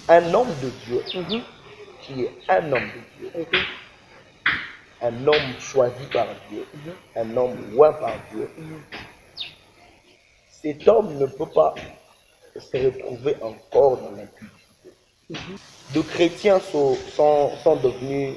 un homme de Dieu, qui est un homme de Dieu, un homme choisi par Dieu, un homme oint par Dieu, cet homme ne peut pas se retrouver encore dans l'impudicité. De chrétiens sont devenus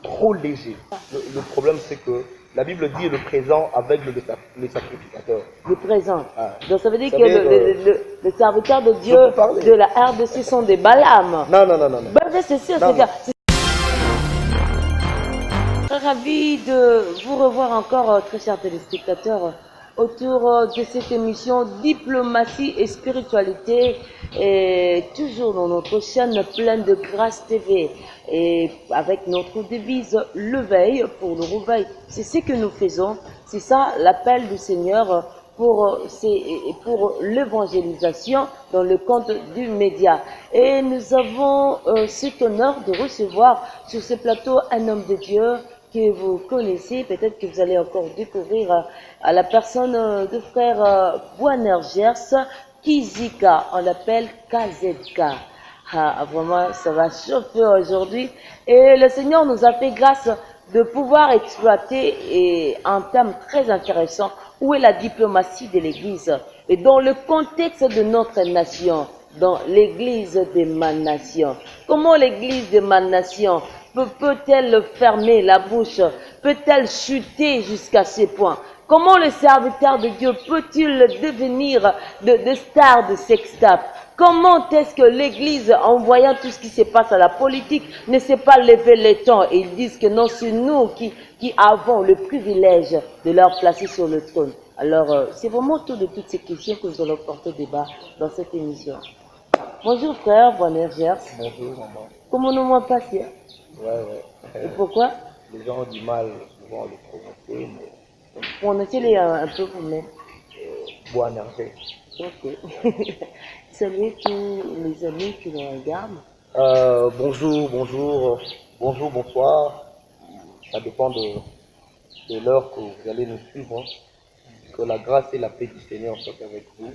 trop légers. Le problème, c'est que la Bible dit le présent aveugle les sacrificateurs. Le présent. Ah. Donc ça veut dire Ça que veut le serviteur de Dieu de la RDC sont des Balaam. Non. Ben, c'est sûr, c'est bien. Très ravi de vous revoir encore, très chers téléspectateurs, autour de cette émission Diplomatie et Spiritualité, et toujours dans notre chaîne pleine de grâce TV, et avec notre devise l'éveil pour le réveil. C'est ce que nous faisons, c'est ça l'appel du Seigneur pour l'évangélisation dans le compte du média. Et nous avons cet honneur de recevoir sur ce plateau un homme de Dieu que vous connaissez, peut-être que vous allez encore découvrir à la personne de frère Boanergers, Kizika, on l'appelle KZK. Ah, vraiment, ça va chauffer aujourd'hui. Et le Seigneur nous a fait grâce de pouvoir exploiter un thème très intéressant, où est la diplomatie de l'Église, et dans le contexte de notre nation, dans l'Église de ma nation. Comment l'Église de ma nation peut-elle fermer la bouche? Peut-elle chuter jusqu'à ce point? Comment le serviteur de Dieu peut-il devenir de star de sextape? Comment est-ce que l'Église, en voyant tout ce qui se passe à la politique, ne s'est pas levé le temps? Et ils disent que non, c'est nous qui avons le privilège de leur placer sur le trône. Alors, c'est vraiment autour de toutes ces questions que nous allons porter débat dans cette émission. Bonjour frère Boanergers. Bonjour maman. Comment nous m'en passer? Ouais. Et pourquoi? Les gens ont du mal souvent à le prononcer, mais Prononcez-les un peu vous-même. Boanergers. Ok. Salut tous les amis qui nous regardent. Bonjour, bonsoir. Ça dépend de l'heure que vous allez nous suivre. Que la grâce et la paix du Seigneur soient avec vous.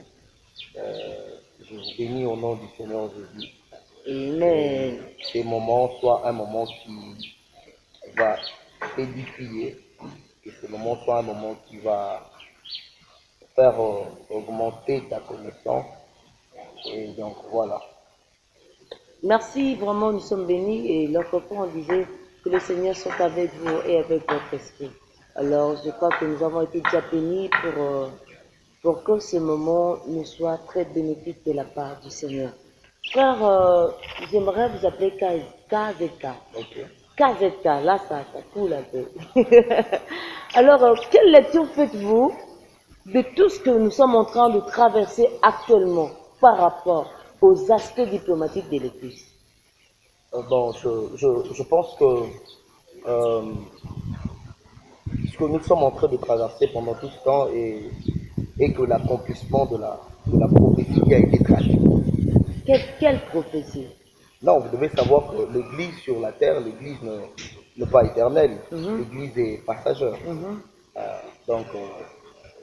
Je vous bénis au nom du Seigneur Jésus. Amen. Ces moments soient un moment qui va édifier, que ce moment soit un moment qui va faire augmenter ta connaissance. Et donc voilà. Merci, vraiment, nous sommes bénis. Et l'autre fois, on disait que le Seigneur soit avec vous et avec votre esprit. Alors, je crois que nous avons été déjà bénis pour que ce moment nous soit très bénéfique de la part du Seigneur. Frère, j'aimerais vous appeler KZK. Ok. KZK, là, ça coule un peu. Alors, quelle lecture faites-vous de tout ce que nous sommes en train de traverser actuellement par rapport aux aspects diplomatiques de l'Église? Bon, je pense que ce que nous sommes en train de traverser pendant tout ce temps est que l'accomplissement de la prophétie qui a été traduite. Quelle prophétie? Non, vous devez savoir que l'Église sur la terre, l'Église n'est pas éternelle. L'Église est passagère. Donc,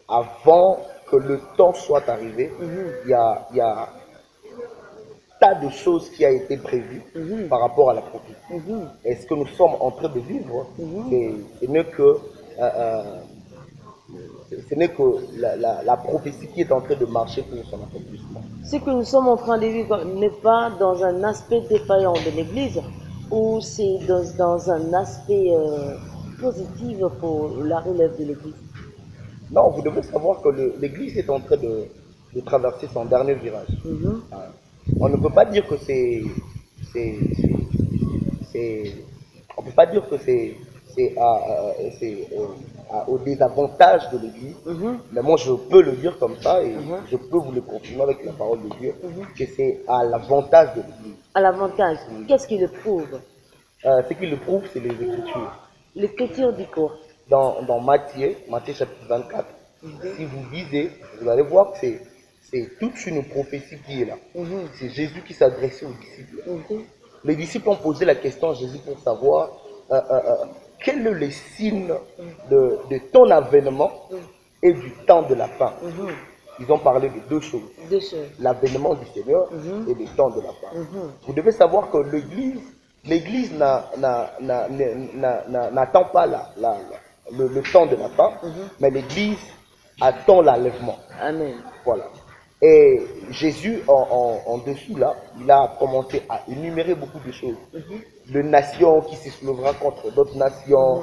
avant que le temps soit arrivé, il y a tas de choses qui a été prévues par rapport à la prophétie. Et ce que nous sommes en train de vivre, ce n'est que la prophétie qui est en train de marcher pour son accomplissement. Ce que nous sommes en train de vivre n'est pas dans un aspect défaillant de l'Église, ou c'est dans un aspect positif pour la relève de l'Église? Non, vous devez savoir que l'Église est en train de traverser son dernier virage. On ne peut pas dire que on peut pas dire que c'est au désavantage de l'Église, mais moi je peux le dire comme ça et je peux vous le confirmer avec la parole de Dieu, que c'est à l'avantage de l'Église. À l'avantage. Qu'est-ce qui le prouve? Ce qui le prouve, c'est les Écritures. L'Écriture dit quoi? Dans Matthieu chapitre 24, si vous lisez, vous allez voir que c'est toute une prophétie qui est là. C'est Jésus qui s'adressait aux disciples. Les disciples ont posé la question à Jésus pour savoir quel est le signe de ton avènement et du temps de la fin. ils ont parlé de deux choses. Deux choses. L'avènement du Seigneur et le temps de la fin. Vous devez savoir que l'Église n'attend pas le temps de la fin, mais l'Église attend l'enlèvement. Amen. Voilà. Et Jésus, en dessous là, il a commencé à énumérer beaucoup de choses. De nations qui se soulèvera contre d'autres nations.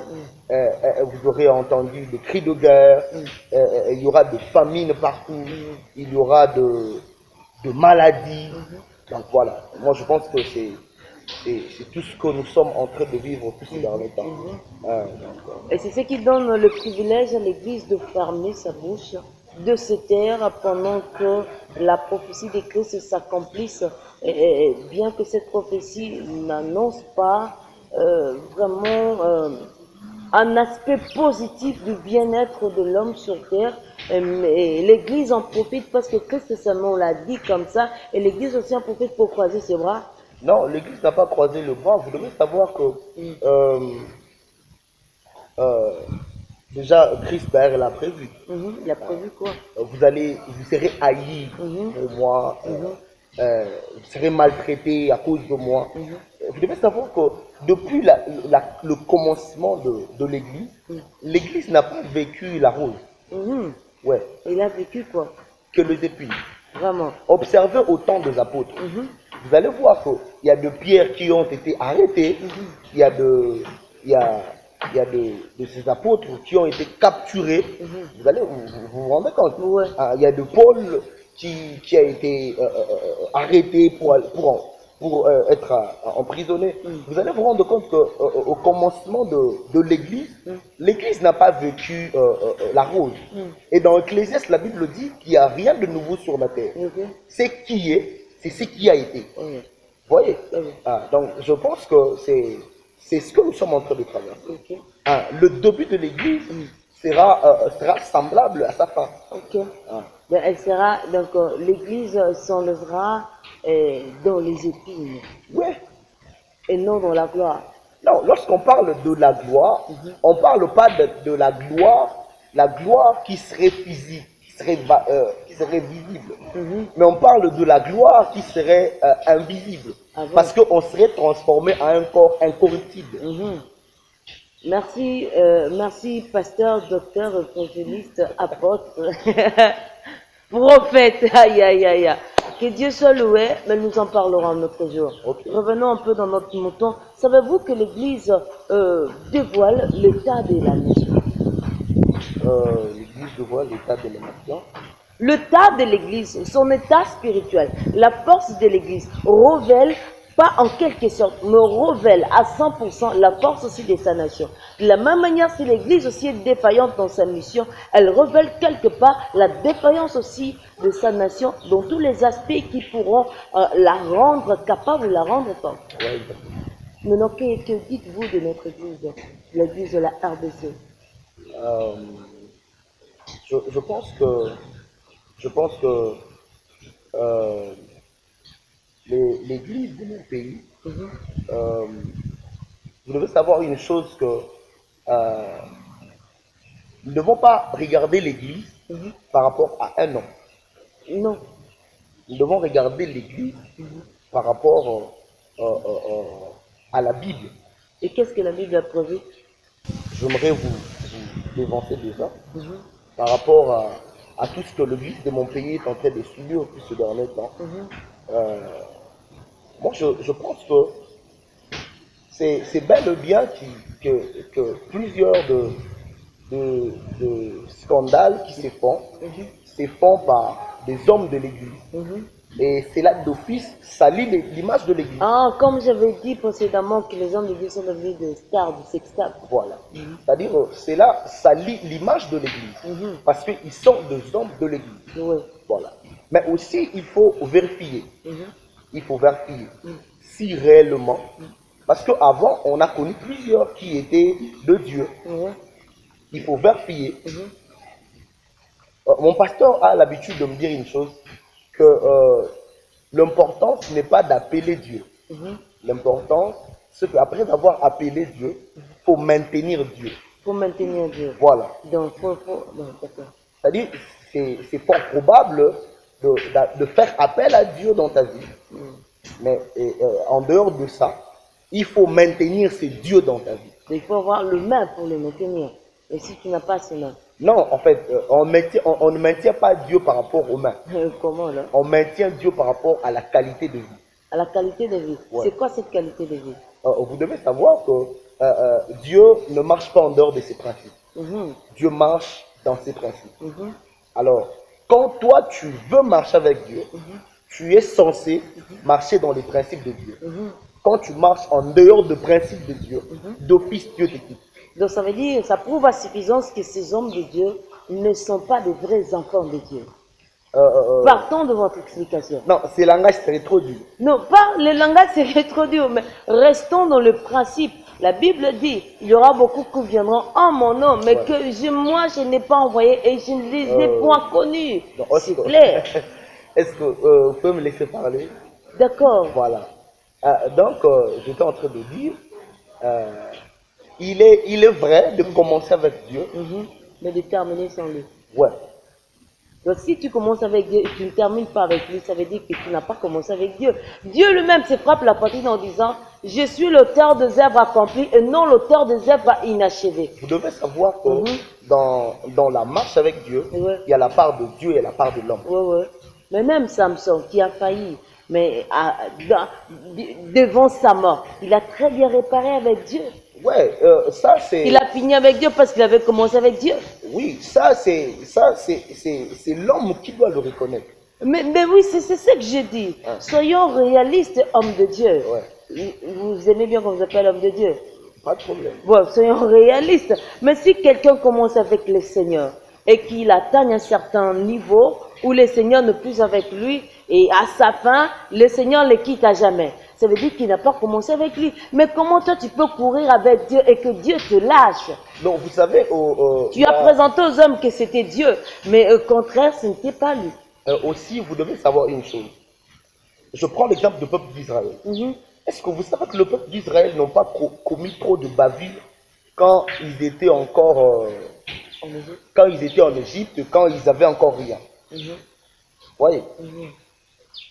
Vous aurez entendu des cris de guerre. Il y aura des famines partout. Il y aura de maladies. Donc voilà. Moi je pense que c'est tout ce que nous sommes en train de vivre tous ces derniers temps. Et c'est ce qui donne le privilège à l'Église de fermer sa bouche, de se taire pendant que la prophétie de Christ s'accomplisse, et bien que cette prophétie n'annonce pas vraiment un aspect positif du bien-être de l'homme sur terre, mais l'Église en profite parce que Christ seulement l'a dit comme ça, et l'Église aussi en profite pour croiser ses bras. Non, l'Église n'a pas croisé le bras. Vous devez savoir que déjà, Christ d'ailleurs l'a prévu. Il a prévu quoi? Vous serez haïs pour moi, vous serez maltraités à cause de moi. Vous devez savoir que depuis le commencement de l'Église, l'Église n'a pas vécu la rose. Ouais. Il a vécu quoi? Que le début. Vraiment. Observez au temps des apôtres. Vous allez voir qu'il y a de pierres qui ont été arrêtées. Il y a de ces apôtres qui ont été capturés. Vous allez vous rendre compte. Ouais. Il y a de Paul qui a été arrêté pour être emprisonné. Vous allez vous rendre compte qu'au commencement de l'Église, l'Église n'a pas vécu la rose. Et dans Ecclésiaste, la Bible dit qu'il n'y a rien de nouveau sur la terre. C'est qui est, c'est ce qui a été. Vous voyez? Donc je pense que c'est ce que nous sommes en train de traverser. Le début de l'Église sera semblable à sa fin. Elle sera, donc l'Église s'enlèvera dans les épines. Ouais. Et non dans la gloire. Non, lorsqu'on parle de la gloire, on ne parle pas de la gloire qui serait physique, qui serait visible. Mais on parle de la gloire qui serait invisible. Parce qu'on serait transformé en un corps incorruptible. Merci, merci, pasteur, docteur, évangéliste, apôtre, prophète. Aïe, aïe, aïe, aïe. Que Dieu soit loué, mais nous en parlerons un autre jour. Revenons un peu dans notre mouton. Savez-vous que l'Église dévoile l'état de la nation? L'Église dévoile l'état de la nation. L'état de l'Église, son état spirituel, la force de l'Église révèle, pas en quelque sorte, mais révèle à 100% la force aussi de sa nation. De la même manière, si l'Église aussi est défaillante dans sa mission, elle révèle quelque part la défaillance aussi de sa nation dans tous les aspects qui pourront la rendre capable, la rendre forte. Maintenant, que dites-vous de notre Église, l'Église de la RDC? Je pense que l'Église de mon pays, vous devez savoir une chose que nous ne devons pas regarder l'Église par rapport à un homme. Non. Nous devons regarder l'Église par rapport à la Bible. Et qu'est-ce que la Bible a prévu? J'aimerais vous dévancer déjà par rapport à tout ce que l'Église de mon pays est en train de subir depuis ce dernier temps. Moi, je pense que c'est bel et bien que plusieurs de scandales qui se font par des hommes de l'Église. Et cela d'office salit l'image de l'Église. Ah, comme j'avais dit précédemment que les hommes de l'Église sont devenus des stars, des sextables. Voilà. C'est-à-dire cela salit l'image de l'Église. Parce qu'ils sont des hommes de l'Église. Voilà. Mais aussi, il faut vérifier. Il faut vérifier si réellement, parce qu'avant, on a connu plusieurs qui étaient de Dieu. Il faut vérifier. Mon pasteur a l'habitude de me dire une chose, que l'important, ce n'est pas d'appeler Dieu. L'important, c'est qu'après avoir appelé Dieu, il faut maintenir Dieu. Pour maintenir Dieu. Voilà. Donc, d'accord. C'est-à-dire, c'est fort probable de faire appel à Dieu dans ta vie. Mais en dehors de ça, il faut maintenir ces dieux dans ta vie. Il faut avoir le main pour le maintenir. Et si tu n'as pas ce main, Non, en fait, on ne maintient pas Dieu par rapport aux mains. comment là? On maintient Dieu par rapport à la qualité de vie. À la qualité de vie. Ouais. C'est quoi cette qualité de vie? Vous devez savoir que Dieu ne marche pas en dehors de ses principes. Mhm, Dieu marche dans ses principes. mhm, Alors, quand toi tu veux marcher avec Dieu, tu es censé marcher dans les principes de Dieu. mhm. Quand tu marches en dehors des principes de Dieu, d'office Dieu te quitte. Donc ça veut dire, ça prouve à suffisance que ces hommes de Dieu ne sont pas des vrais enfants de Dieu. Partons de votre explication. Non, c'est langage c'est trop dur. Non, pas le langage, c'est trop dur, mais restons dans le principe. La Bible dit, il y aura beaucoup qui viendront en mon nom, mais Ouais. que moi, je n'ai pas envoyé et je ne les ai point connus. Non, C'est clair. Est-ce que vous pouvez me laisser parler? D'accord. Voilà. Donc, j'étais en train de dire, il est vrai de commencer avec Dieu. Mhm. Mais de terminer sans lui. Ouais. Donc si tu commences avec Dieu et tu ne termines pas avec lui, ça veut dire que tu n'as pas commencé avec Dieu. Dieu lui-même se frappe la poitrine en disant, je suis l'auteur des œuvres accomplies et non l'auteur des œuvres inachevées. Vous devez savoir que dans la marche avec Dieu, Ouais. il y a la part de Dieu et la part de l'homme. Ouais, ouais. Mais même Samson qui a failli, mais devant sa mort, il a très bien réparé avec Dieu. Ouais, ça c'est... Il a fini avec Dieu parce qu'il avait commencé avec Dieu. Oui, ça c'est l'homme qui doit le reconnaître. Mais oui, c'est ce que je dis. Ah. Soyons réalistes, hommes de Dieu. Ouais, Vous aimez bien qu'on vous appelle homme de Dieu. pas de problème. Bon, soyons réalistes. Mais si quelqu'un commence avec le Seigneur et qu'il atteigne un certain niveau où le Seigneur ne plus avec lui et à sa fin, le Seigneur le quitte à jamais. Ça veut dire qu'il n'a pas commencé avec lui. Mais comment toi tu peux courir avec Dieu et que Dieu te lâche? Donc vous savez, Tu as présenté aux hommes que c'était Dieu, mais au contraire, ce n'était pas lui. aussi vous devez savoir une chose. Je prends l'exemple du peuple d'Israël. Mhm. Est-ce que vous savez que le peuple d'Israël n'ont pas commis trop de bavures quand ils étaient encore, En Égypte. quand ils étaient en Égypte, quand ils avaient encore rien? Mhm. Voyez. Mhm.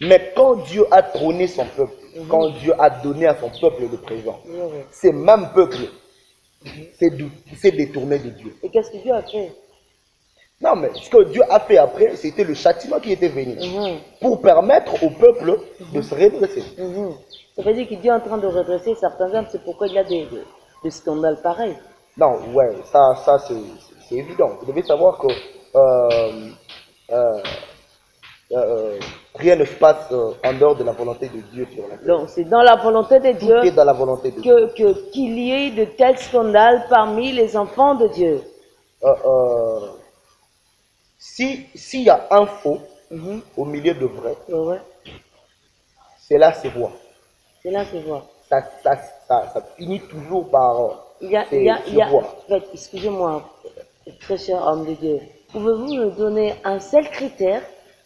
Mais quand Dieu a trôné son peuple, quand Dieu a donné à son peuple le présent, Ouais, ouais. ce même peuple s'est détourné de Dieu. Et qu'est-ce que Dieu a fait? Non, mais ce que Dieu a fait après, c'était le châtiment qui était venu Mhm. pour permettre au peuple de se redresser. Mhm. Ça veut dire que Dieu est en train de redresser certains hommes, c'est pourquoi il y a des scandales pareils. Non, ouais, ça c'est évident. Vous devez savoir que euh, rien ne se passe en dehors de la volonté de Dieu sur la terre. Donc c'est dans la volonté de Tout Dieu est dans la volonté de Dieu. qu'il y ait de tels scandales parmi les enfants de Dieu. S'il y a un faux Mhm. au milieu de vrai, Ouais, ouais. c'est là se voit. C'est là que je vois. Ça finit toujours par Il y a, se voir. en fait, excusez-moi, très cher homme de Dieu, pouvez-vous me donner un seul critère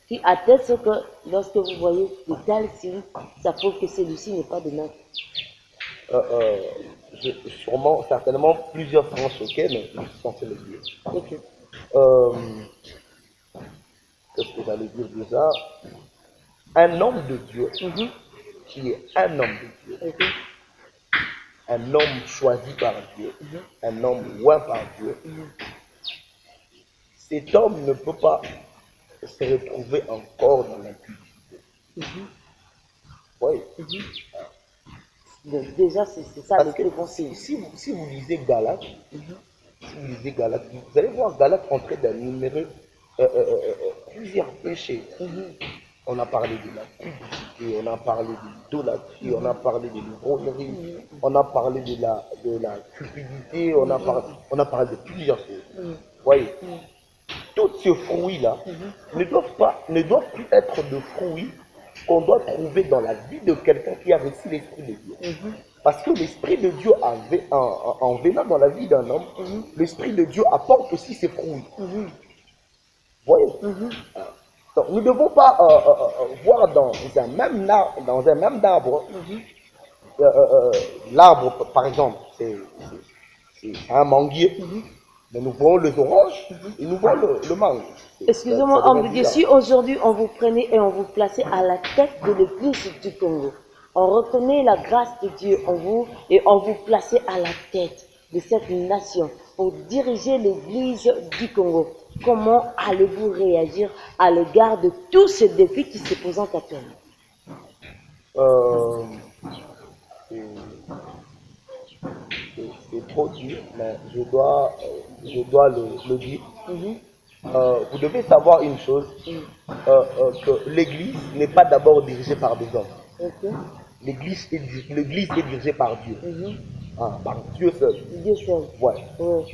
qui atteste que lorsque vous voyez de tels signes, ça prouve que celui-ci n'est pas de même? Sûrement, certainement, plusieurs seront choqués, mais je suis censé le dire. Ok. Qu'est-ce que j'allais dire déjà? Un homme de Dieu, Mhm. qui est un homme de Dieu, Ok. un homme choisi par Dieu, un homme loin par Dieu, cet homme ne peut pas se retrouver encore dans l'impudicité. Oui. Donc, déjà, c'est ça le Parce que plus bon signe. si vous lisez Galates, si vous lisez Galates, vous allez voir Galates en train d'énumérer plusieurs péchés. On a parlé de la publicité, on a parlé de l'idolâtrie, on a parlé de l'ivrognerie, on a parlé de la cupidité, on a parlé de plusieurs choses. Voyez, tous ces fruits-là ne doivent plus être de fruits qu'on doit trouver dans la vie de quelqu'un qui a reçu l'Esprit de Dieu. Parce que l'Esprit de Dieu, en venant dans la vie d'un homme, l'Esprit de Dieu apporte aussi ses fruits. Voyez. Donc, nous ne devons pas voir dans un même arbre, l'arbre par exemple, c'est un manguier. Mais nous voyons les oranges et nous voyons le mangue. Excusez-moi, Ça homme devient de Dieu, bizarre. si aujourd'hui on vous prenait et on vous plaçait à la tête de l'église du Congo, on reconnaît la grâce de Dieu en vous et on vous plaçait à la tête de cette nation pour diriger l'église du Congo, comment allez-vous réagir à l'égard de tous ces défis qui se présentent actuellement? Euh, c'est c'est trop dur, mais je dois le dire. Mhm. Vous devez savoir une chose, que l'Église n'est pas d'abord dirigée par des hommes. Ok. L'Église est dirigée par Dieu, Mhm. hein, par Dieu seul. Dieu seul. Ouais. Ouais.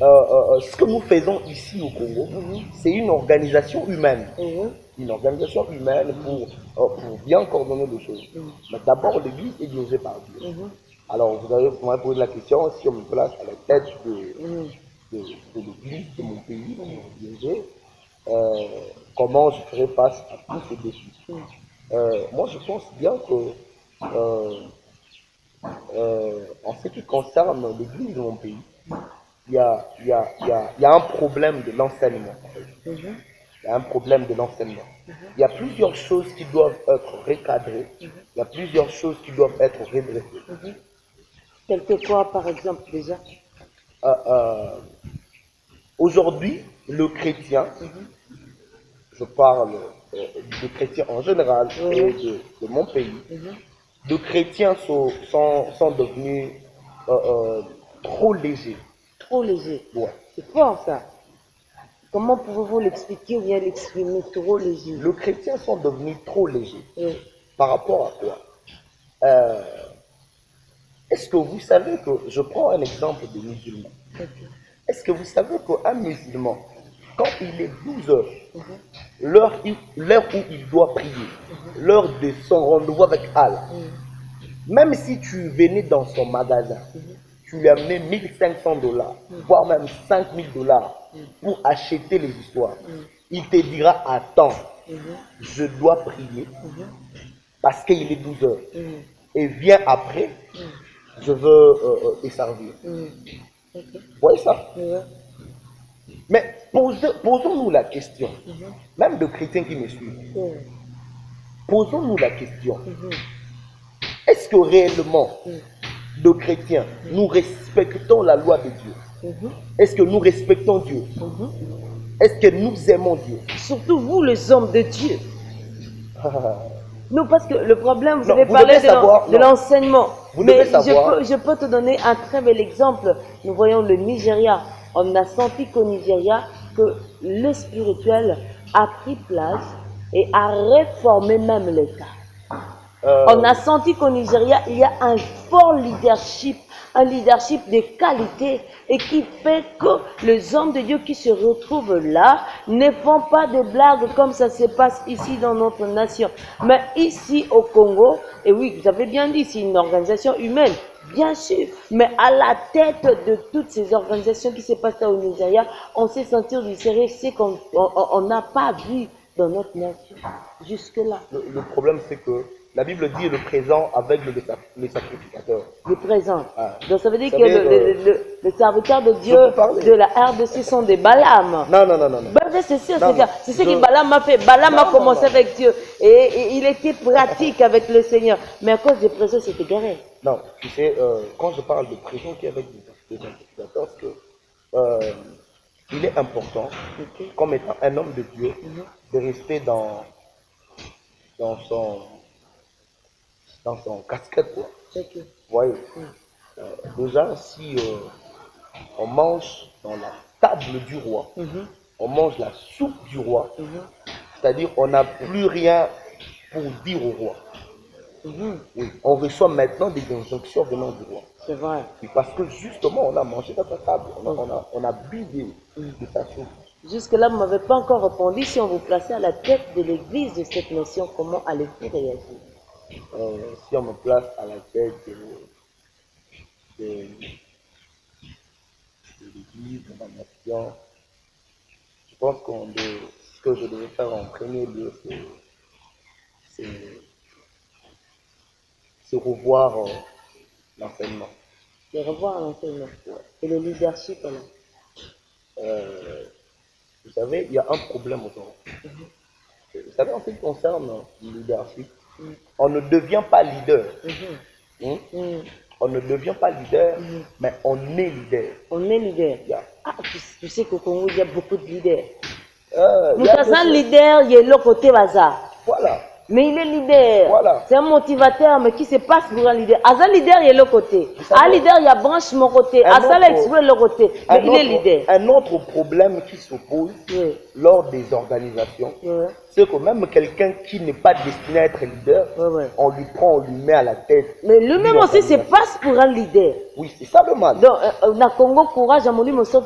Ce que nous faisons ici au Congo, Mhm. c'est une organisation humaine. Mhm. Une organisation humaine pour bien coordonner les choses. Mhm. Mais d'abord, l'Église est dirigée par Dieu. Mhm. Alors, vous m'avez posé la question si on me place à la tête Mhm. de l'Église de mon pays, dirigé, comment je ferai face à tous ces défis. Mhm. Moi, je pense bien que, en ce qui concerne l'Église de mon pays, il y a un problème de l'enseignement. Mhm. Il y a un problème de l'enseignement. Il y a plusieurs choses qui doivent être recadrées. Il y a plusieurs choses qui doivent être redressées. Mhm. Quelque quoi, par exemple, déjà? Euh, euh, Aujourd'hui, le chrétien, je parle de chrétiens en général et de mon pays, Mhm. les chrétiens sont devenus trop légers. Trop léger. Ouais. C'est fort, ça. Comment pouvez-vous l'expliquer ou bien l'exprimer? Trop léger. Les chrétiens sont devenus trop légers. Oui. Par rapport à quoi? Euh, Est-ce que vous savez que, je prends un exemple de musulman. Ok. Est-ce que vous savez qu'un musulman, quand il est 12 heures, l'heure où il doit prier, l'heure de son rendez-vous avec Allah, même si tu venais dans son magasin, tu lui amenais 1500 $, voire même 5000 $ pour acheter les histoires, il te dira attends, je dois prier parce qu'il est 12 heures. Et viens après, je veux te servir. Ok. Vous voyez ça? Ouais. Mais posons-nous la question, même de chrétiens qui me suivent, Ouais. posons-nous la question, est-ce que réellement, de chrétiens, nous respectons la loi de Dieu? Est-ce que nous respectons Dieu? Est-ce que nous aimons Dieu? Surtout vous, les hommes de Dieu. Non, parce que le problème, vous Non, avez vous parlé devez savoir, de non. l'enseignement. Vous Mais devez savoir. je peux te donner un très bel exemple. Nous voyons le Nigeria. On a senti qu'au Nigeria, que le spirituel a pris place et a réformé même l'État. On a senti qu'au Nigeria, il y a un fort leadership, un leadership de qualité et qui fait que les hommes de Dieu qui se retrouvent là ne font pas de blagues comme ça se passe ici dans notre nation. Mais ici au Congo, et oui, vous avez bien dit, c'est une organisation humaine, bien sûr, mais à la tête de toutes ces organisations qui se passent là au Nigeria, on s'est senti du sérieux, c'est qu'on n'a pas vu dans notre nation jusque-là. Le problème, c'est que la Bible dit le présent avec le sacrificateur. Le présent. Ah. Donc ça veut dire Vous que savez, les serviteurs de Dieu peux parler. de la RDC sont des Balaam. Non, non, non, non, non. Ben, c'est sûr, Non, c'est ça. non. C'est ce que Balaam a fait. Balaam a Non, commencé non, non. avec Dieu et il était pratique avec le Seigneur. Mais à cause des présents, c'était garé. Non, tu sais, quand je parle de présent qui est avec des sacrificateurs, c'est que il est important, comme étant un homme de Dieu, de rester dans son casquette, quoi. Ok. Vous voyez, déjà, si on mange dans la table du roi, on mange la soupe du roi, c'est-à-dire on n'a plus rien pour dire au roi. Oui, on reçoit maintenant des injonctions venant du roi. C'est vrai. Oui, parce que justement, on a mangé dans sa table, on a bu de sa soupe. Jusque-là, vous ne m'avez pas encore répondu. Si on vous plaçait à la tête de l'église de cette nation, comment allez-vous réagir? Si on me place à la tête de l'église, de la nation, je pense ce que je devais faire en premier lieu, c'est revoir l'enseignement. De revoir l'enseignement. Et le leadership, alors. vous savez, il y a un problème aujourd'hui. Vous savez, en ce qui concerne le leadership, on ne devient pas leader. Hein? On ne devient pas leader, mais on est leader. On est leader. Yeah. Ah, tu sais qu'au Congo, il y a beaucoup de leaders. Il Nous y a avons un des- leader, il est le côté bazar. Voilà. Mais il est leader. Voilà. C'est un motivateur, mais qui se passe pour un leader. À un leader, il est le côté. savez, À un leader, il y a branche mon côté. un À ça, autre- l'exprès le côté. Mais il est leader. Un autre problème qui s'oppose Oui. lors des organisations, Oui. c'est que même quelqu'un qui n'est pas destiné à être leader, Oui. on lui prend, on lui met à la tête. Mais lui-même d'une aussi se organisation. passe pour un leader. Oui, c'est ça le mal. Donc, na Congo, courage, à mon moso,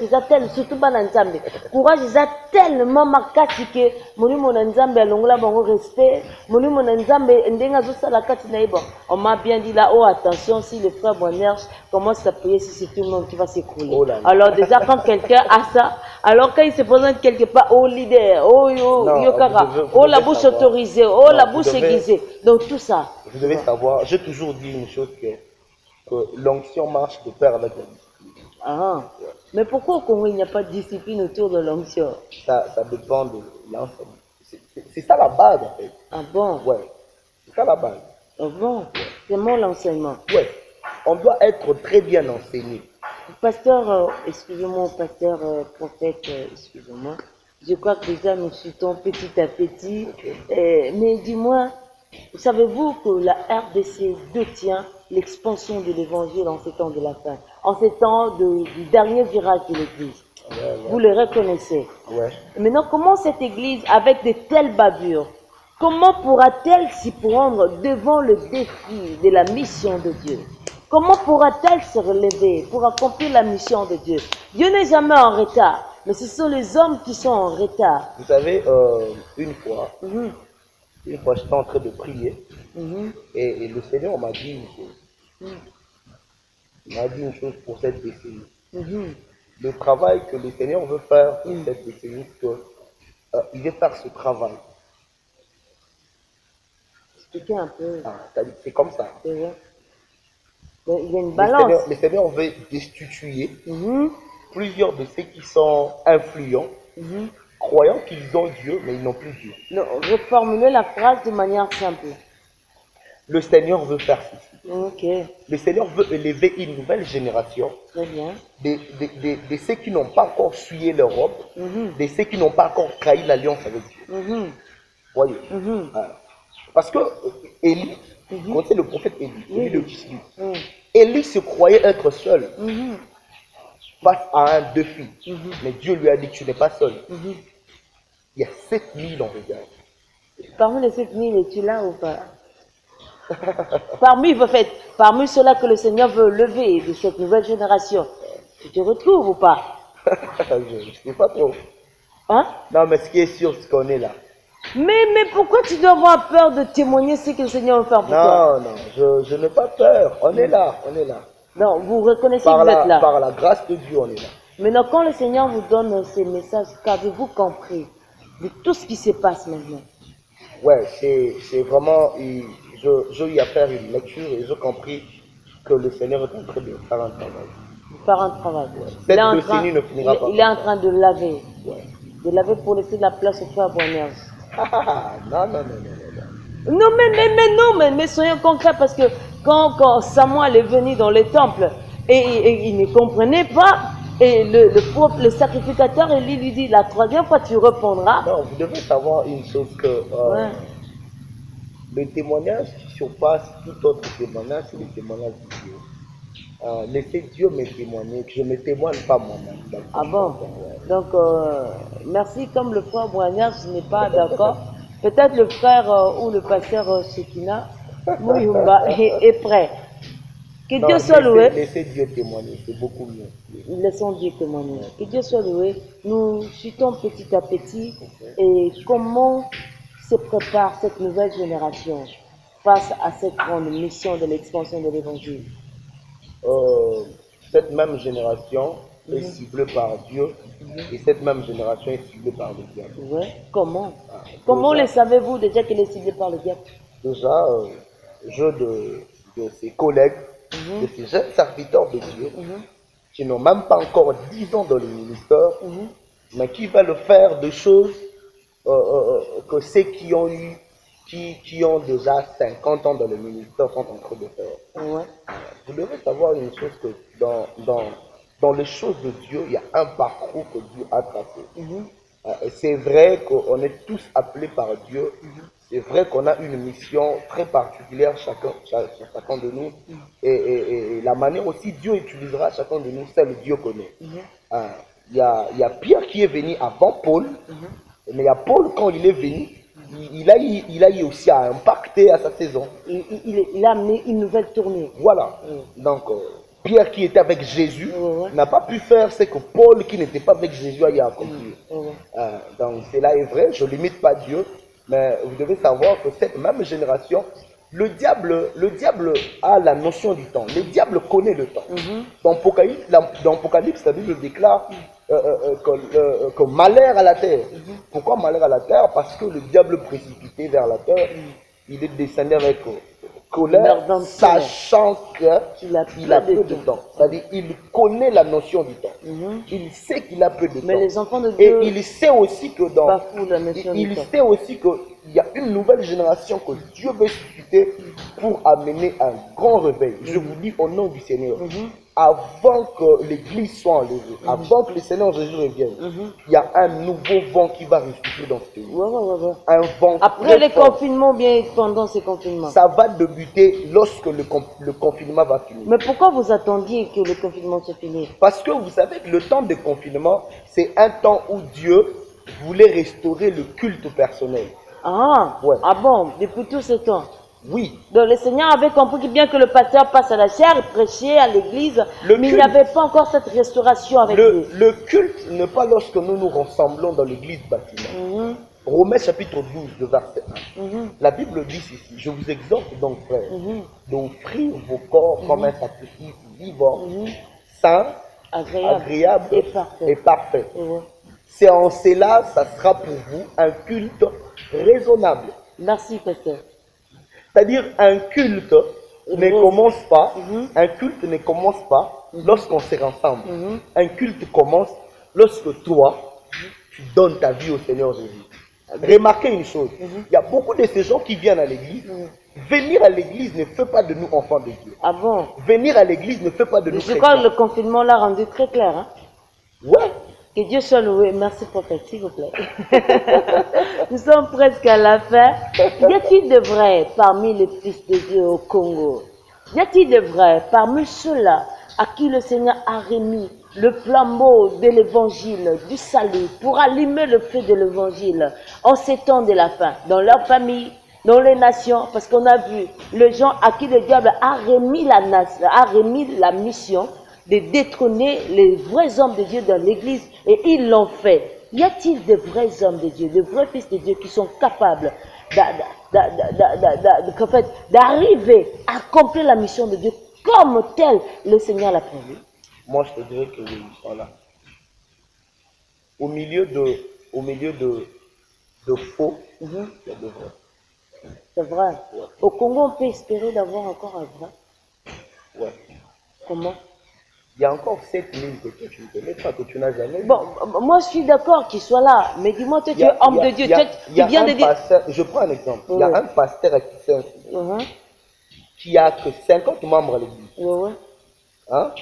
surtout pas dans Nzambe. Courage, ils ont tellement marqué que mon Nzambe, à l'ongla, bon respect. Mon Nzambe, ndenga zosa la kati na ibo. On m'a bien dit là, oh attention, si le frère Bonnerge commence à prier, si c'est tout le monde qui va s'écrouler. Oh là là. Alors déjà, quand quelqu'un a ça, alors quand il se présente quelque part, oh leader, oh Non, yokara, vous oh devez la bouche savoir. autorisée, oh Non, la vous bouche devez- aiguisée. Donc tout ça. Vous devez savoir, j'ai toujours dit une chose que l'onction marche de pair avec la discipline. Ah. Mais pourquoi au Congo il n'y a pas de discipline autour de l'onction? Ça dépend de l'enseignement. C'est ça la base en fait. Ah bon? Ouais. C'est ça la base. Ah bon? C'est mon l'enseignement. Ouais. On doit être très bien enseigné. Pasteur, excusez-moi, pasteur, prophète, excusez-moi. Je crois que déjà nous chutons petit à petit. Ok. Mais dis-moi, savez-vous que la RDC détient l'expansion de l'évangile en ces temps de la fin, en ces temps du dernier virage de l'Église? Ouais, Vous ouais. le reconnaissez. Ouais. Et maintenant, comment cette Église, avec de telles bavures, comment pourra-t-elle s'y prendre devant le défi de la mission de Dieu? Comment pourra-t-elle se relever pour accomplir la mission de Dieu? Dieu n'est jamais en retard, mais ce sont les hommes qui sont en retard. Vous savez, une fois, Mhm, j'étais en train de prier mhm, et le Seigneur m'a dit une chose. mhm, Il m'a dit une chose pour cette décennie. mhm. Le travail que le Seigneur veut faire pour Mm. cette décennie, c'est qu'il veut faire ce travail. Expliquez un peu. Ah, c'est comme ça. C'est vrai. Mais il y a une Le balance. Seigneur veut destituer Mhm, plusieurs de ceux qui sont influents, mhm. croyant qu'ils ont Dieu, mais ils n'ont plus Dieu. Non, reformulez la phrase de manière simple. Le Seigneur veut faire ceci. Ok, Le Seigneur veut élever une nouvelle génération très bien. de ceux qui n'ont pas encore souillé leur robe, Mhm, de ceux qui n'ont pas encore trahi l'alliance avec Dieu. mhm, Voyez. mhm, Voilà. Parce que Élie, Mhm. quand c'est le prophète Élie, Élie le Tisbi, mhm, Élie se croyait être seul mhm, face à un défi. mhm, Mais Dieu lui a dit que tu n'es pas seul. mhm. Il y a 7000 en regard. Parmi les 7000, es-tu là ou pas? Parmi ceux-là que le Seigneur veut lever de cette nouvelle génération, tu te retrouves ou pas? Je ne sais pas trop. Hein? Non, mais ce qui est sûr, c'est qu'on est là. Mais pourquoi tu dois avoir peur de témoigner ce que le Seigneur veut faire pour toi? Non, je n'ai pas peur. On est là, on est là. Non, vous reconnaissez Par que vous êtes là. la grâce de Dieu, on est là. Maintenant, quand le Seigneur vous donne ces messages, qu'avez-vous compris de tout ce qui se passe maintenant? Ouais, c'est vraiment. J'ai eu à faire une lecture et j'ai compris que le Seigneur est en train de faire un travail. Faire un travail. Cette Il est en décennie ne finira pas il est en comme train de laver. Ouais. De laver pour laisser de la place au frère Bonnerge. Non, non, non, non, non. Non, mais soyons concrets parce que quand Samuel est venu dans le temple et il ne comprenait pas, et le sacrificateur Élie lui dit la troisième fois tu répondras. Non, vous devez savoir une chose que Ouais. le témoignage qui surpasse tout autre témoignage, c'est le témoignage de Dieu. Laissez Dieu me témoigner, que je ne me témoigne pas moi-même. Ah bon? Ouais. Donc, merci. Comme le frère Boignard, je n'ai pas d'accord. Peut-être le frère ou le pasteur Shekina Mouyumba est prêt. Que Non, Dieu soit loué. laissez Dieu témoigner, c'est beaucoup mieux. Laissons Dieu témoigner. Que Dieu soit loué. Nous chutons petit à petit. Et comment se prépare cette nouvelle génération face à cette grande mission de l'expansion de l'évangile? Cette même génération est ciblée par Dieu et cette même génération est ciblée par le diable. Ouais. Comment? Ah, Comment déjà- le savez-vous déjà qu'elle est ciblée par le diable? Déjà, de ses collègues, de ses jeunes serviteurs de Dieu, Mhm. qui n'ont même pas encore 10 ans dans le ministère, mais qui veulent faire des choses que ceux qui ont déjà 50 ans dans le ministère sont en train de faire. Ouais. Vous devez savoir une chose, que dans les choses de Dieu, il y a un parcours que Dieu a tracé. C'est vrai qu'on est tous appelés par Dieu. C'est vrai qu'on a une mission très particulière, chacun de nous. Et la manière aussi Dieu utilisera chacun de nous, c'est le Dieu connaît. Il y a Pierre qui est venu avant Paul, mais il y a Paul, quand il est venu, il a eu aussi à impacter à sa saison. Il a amené une nouvelle tournée. Voilà. Donc, Pierre qui était avec Jésus n'a pas pu faire ce que Paul qui n'était pas avec Jésus a eu à accomplir. Donc, cela est vrai, je ne limite pas Dieu, mais vous devez savoir que cette même génération, le diable a la notion du temps. Le diable connaît le temps. Dans Apocalypse, la Bible déclare que malheur à la terre. Pourquoi malheur à la terre? Parce que le diable précipité vers la terre, il est descendu avec colère, sachant qu'il a peu de temps. C'est-à-dire il connaît la notion du temps. Il sait qu'il a peu de temps. Mais les enfants de Dieu, et il sait aussi que il sait aussi qu'il y a une nouvelle génération que Dieu veut susciter pour amener un grand réveil. Je vous dis au nom du Seigneur. Avant que l'église soit enlevée, avant que le Seigneur Jésus revienne, il y a un nouveau vent qui va respirer dans ce pays. Un vent après les confinements, bien pendant ces confinements. Ça va débuter lorsque le confinement va finir. Mais pourquoi vous attendiez que le confinement se finisse? Parce que vous savez que le temps de confinement, c'est un temps où Dieu voulait restaurer le culte personnel. Ah, ouais. Ah bon, depuis tout ce temps? Oui. Donc le Seigneur avait compris bien que le pasteur passe à la chair, prêchait à l'église, mais il n'y avait pas encore cette restauration avec lui. Le culte n'est pas lorsque nous nous rassemblons dans l'église bâtiment. Romains chapitre 12, le verset 1. La Bible dit ceci: je vous exhorte donc, frères, d'offrir vos corps comme un sacrifice vivant, saint, agréable et parfait. C'est en cela, ça sera pour vous un culte raisonnable. Merci, pasteur. C'est-à-dire un culte ne commence pas, un culte ne commence pas lorsqu'on se rassemble. Un culte commence lorsque toi, tu donnes ta vie au Seigneur Jésus. Remarquez une chose, il y a beaucoup de ces gens qui viennent à l'église. Venir à l'église ne fait pas de nous enfants de Dieu. Ah bon? Venir à l'église ne fait pas de nous chrétiens. Je crois que le confinement l'a rendu très clair. Hein? Ouais. Que Dieu soit loué. Merci, prophète, s'il vous plaît. Nous sommes presque à la fin. Y a-t-il de vrai parmi les fils de Dieu au Congo? Y a-t-il de vrai parmi ceux-là à qui le Seigneur a remis le flambeau de l'évangile, du salut, pour allumer le feu de l'évangile en ces temps de la fin, dans leur famille, dans les nations, parce qu'on a vu les gens à qui le diable a remis la mission de détrôner les vrais hommes de Dieu dans l'église, et ils l'ont fait. Y a-t-il de vrais hommes de Dieu, de vrais fils de Dieu qui sont capables d'arriver à accomplir la mission de Dieu comme tel le Seigneur l'a prévu? Moi, je te dirais que oui, ils sont là. Au milieu de faux, il y a de vrai. C'est vrai. Ouais. Au Congo, on peut espérer d'avoir encore un vrai. Ouais. Comment? Il y a encore 7000 que tu ne connais pas, que tu n'as jamais vu. Bon, moi je suis d'accord qu'il soit là, mais dis-moi, toi tu es homme de Dieu, tu viens de dire... Je prends un exemple. Il y a un pasteur à qui a que 50 membres à l'église. Hein?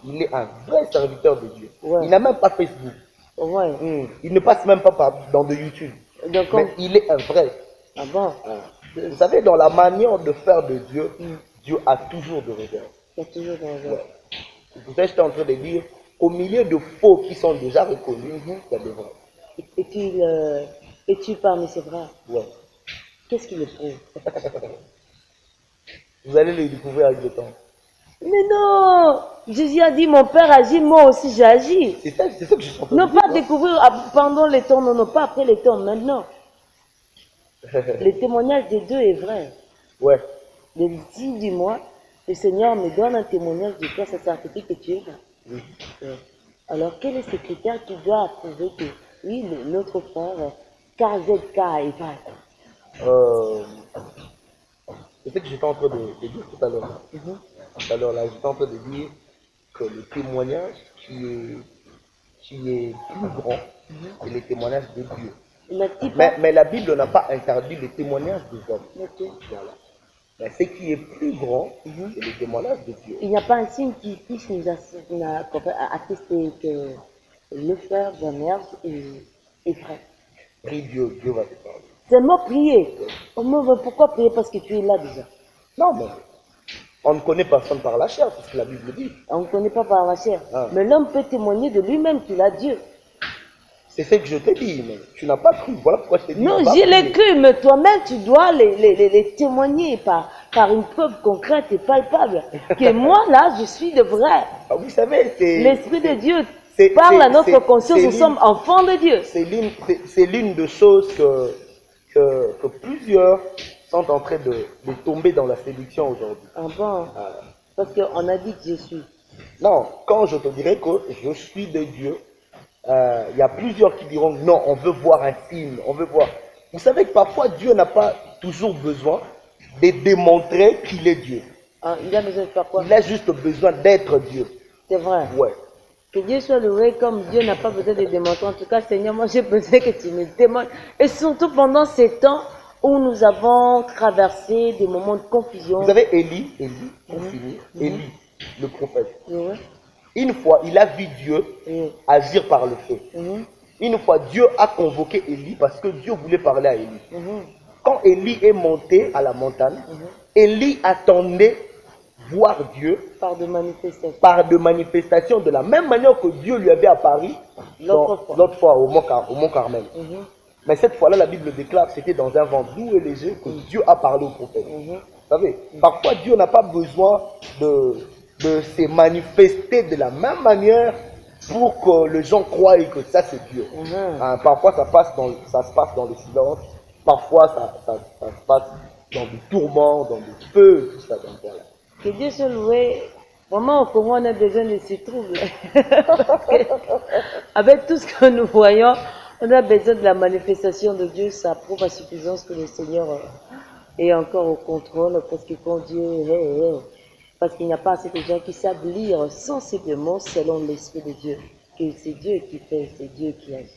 Il est un vrai serviteur de Dieu. Il n'a même pas Facebook. Il ne passe même pas dans de YouTube. Mais il est un vrai. Ah bon? Vous savez, dans la manière de faire de Dieu, Dieu a toujours de réserve. Il y a toujours de réserve. J'étais en train de dire, au milieu de faux qui sont déjà reconnus, il y a de vrais. Es-tu parmi ces vrais? Ouais. Qu'est-ce qui le prouve? Vous allez le découvrir avec le temps. Mais non! Jésus a dit, mon Père agit, moi aussi j'ai agi. C'est ça que je suis en train de dire. Non, pas découvrir pendant les temps, non, pas après les temps, maintenant. Le témoignage des deux est vrai. Ouais. Le 10 du mois, le Seigneur me donne un témoignage de toi, ça certifie que tu es là. Oui. Alors, quel est ce critère qui doit approuver que, oui, notre frère, KZK est vrai? C'est ce que j'étais en train de dire tout à l'heure. Tout à l'heure, là, j'étais en train de dire que le témoignage qui est plus grand, c'est le témoignage de Dieu. Il n'a dit pas. Mais la Bible n'a pas interdit le témoignage des hommes. Ok. Voilà. Mais ce qui est plus grand, c'est le témoignage de Dieu. Il n'y a pas un signe qui puisse nous attester que le frère Bonner est vrai. Prie Dieu, Dieu va te parler. Seulement prier. Pourquoi prier? Parce que tu es là déjà. Non, mais on ne connaît personne par la chair, c'est ce que la Bible dit. On ne connaît pas par la chair. Ah. Mais l'homme peut témoigner de lui-même qu'il a Dieu. C'est ce que je t'ai dit, mais tu n'as pas cru. Voilà pourquoi je t'ai dit. Non, je l'ai cru, mais toi-même, tu dois les témoigner par une preuve concrète et palpable. Que moi, là, je suis de vrai. Ah, vous savez, c'est... L'Esprit de Dieu c'est- parle c'est- à notre c'est- conscience, c'est nous l'une- sommes enfants de Dieu. C'est l'une des choses que plusieurs sont en train de tomber dans la séduction aujourd'hui. Ah bon? Ah. Parce qu'on a dit que je suis. Non, quand je te dirai que je suis de Dieu, il y a plusieurs qui diront non, on veut voir un signe, on veut voir. Vous savez que parfois Dieu n'a pas toujours besoin de démontrer qu'il est Dieu. Ah, il a besoin de faire quoi? Il a juste besoin d'être Dieu. C'est vrai. Ouais. Que Dieu soit loué comme Dieu n'a pas besoin de démontrer. En tout cas, Seigneur, moi j'ai besoin que tu me démontres. Et surtout pendant ces temps où nous avons traversé des moments de confusion. Vous savez, Élie, pour finir, Élie, le prophète, Oui. une fois, il a vu Dieu Oui. agir par le feu. Mhm. Une fois, Dieu a convoqué Élie parce que Dieu voulait parler à Élie. Mhm. Quand Élie est monté à la montagne, Élie attendait voir Dieu Par de manifestations. par de manifestations de la même manière que Dieu lui avait apparu l'autre fois au mont Carmel. Mhm. Mais cette fois-là, la Bible déclare que c'était dans un vent doux et léger que Dieu a parlé au prophète. Mhm. Vous savez, parfois Dieu n'a pas besoin de se manifester de la même manière pour que les gens croient que ça c'est Dieu. Mhm. Hein, parfois ça se passe dans le silence, parfois ça se passe dans des tourments, dans des feux, tout ça. Donc, voilà. Que Dieu soit loué. Vraiment, au Congo, on a besoin de ces troubles. Avec tout ce que nous voyons, on a besoin de la manifestation de Dieu. Ça prouve à suffisance que le Seigneur est encore au contrôle. Parce que quand Dieu parce qu'il n'y a pas assez de gens qui savent lire sensiblement selon l'Esprit de Dieu. Que c'est Dieu qui fait, c'est Dieu qui agit.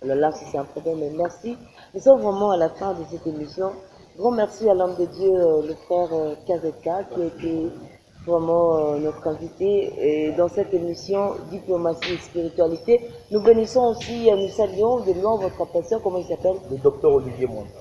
Alors là, c'est un problème. Mais merci. Nous sommes vraiment à la fin de cette émission. Grand merci à l'homme de Dieu, le frère KZK, qui a été vraiment notre invité. Et dans cette émission, Diplomatie et Spiritualité, nous bénissons aussi, nous saluons de loin votre pasteur, comment il s'appelle? Le docteur Olivier Mwanza.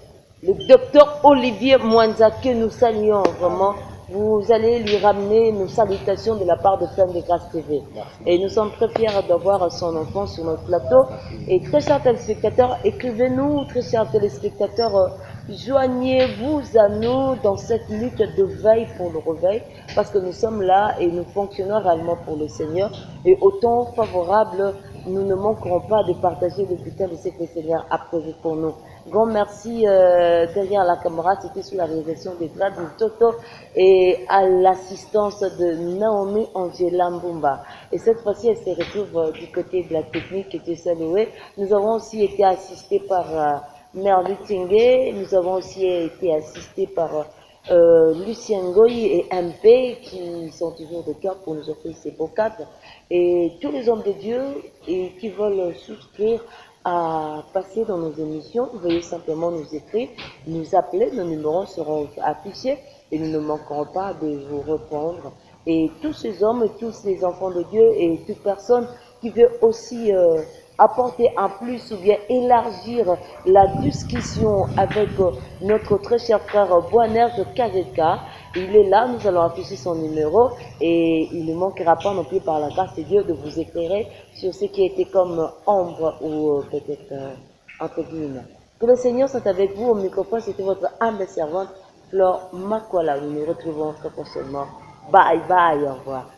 Le docteur Olivier Mwanza, que nous saluons vraiment. Vous allez lui ramener nos salutations de la part de Femme de Grâce TV. Merci. Et nous sommes très fiers d'avoir son enfant sur notre plateau. Et très chers téléspectateurs, écrivez-nous, très chers téléspectateurs, joignez-vous à nous dans cette lutte de veille pour le réveil, parce que nous sommes là et nous fonctionnons réellement pour le Seigneur. Et au temps favorable, nous ne manquerons pas de partager le butin de ce que le Seigneur a prévu pour nous. Grand merci derrière la caméra, c'était sous la réalisation des grades de Toto et à l'assistance de Naomi Angela Mbumba. Et cette fois-ci, elle se retrouve du côté de la technique et Dieu soit loué. Nous avons aussi été assistés par Merlu Tingue, nous avons aussi été assistés par Lucien Goy et MP qui sont toujours de cœur pour nous offrir ces beaux cadres. Et tous les hommes de Dieu et qui veulent souscrire à passer dans nos émissions, veuillez simplement nous écrire, nous appeler, nos numéros seront affichés et nous ne manquerons pas de vous répondre. Et tous ces hommes et tous les enfants de Dieu et toute personne qui veut aussi apporter un plus ou bien élargir la discussion avec notre très cher frère Boaner de KZK. Il est là, nous allons afficher son numéro et il ne manquera pas non plus par la grâce de Dieu de vous éclairer sur ce qui était comme ombre ou peut-être entre guillemets. Que le Seigneur soit avec vous. Au microphone, c'était votre humble servante Flore Makwala. Nous nous retrouvons très prochainement. Bye bye, au revoir.